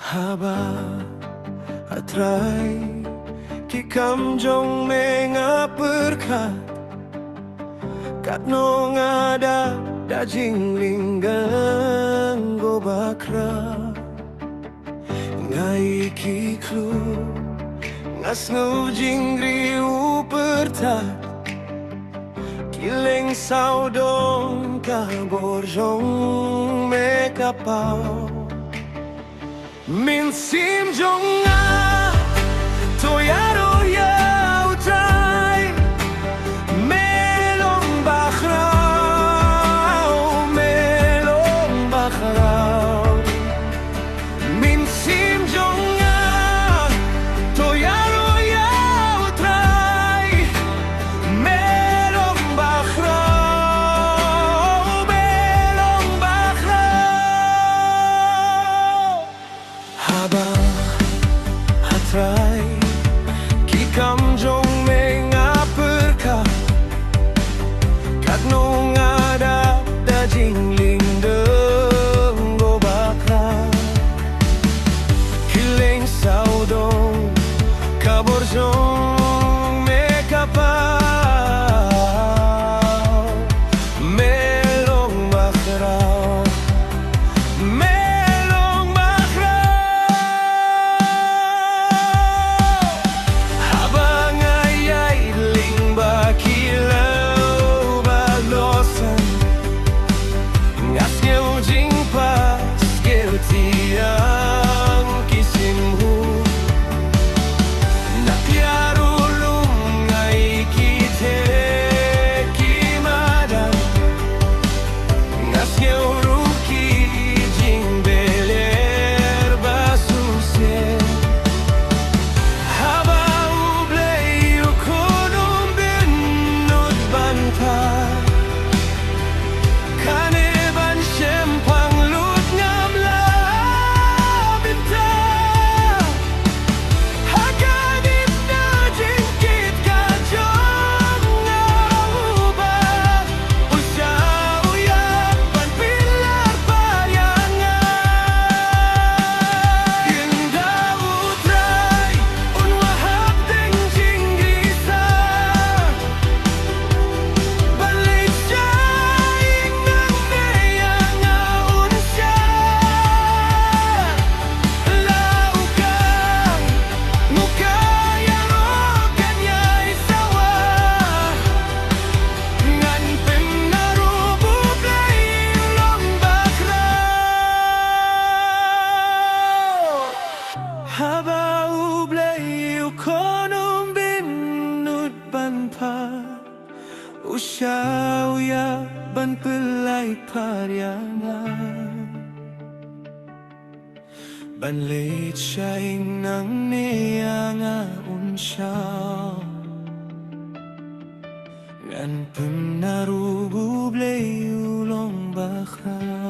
Haba atrai ki kam jong menga perkat kat nong ada dajing linggang go bakra ngai ki klu ngas ngau jingri u pertat kileng sao dong ka borjong me kapau min sim jong a toyaro ya utrai melong bakhrau min sim jong a toyaro ya utrai melong bakhrau haba hatrai ki kam jong menga perkat kat nong ada dajing lingdeng go bakra kileng sao dong kabor jong me kapau melong bakhrau Haba ublei ukonum bin nut ban pa Usyau ya ban pelai paryana Ban leit syaing nang neanga unsyau Ngan penaru bublei ulong bakra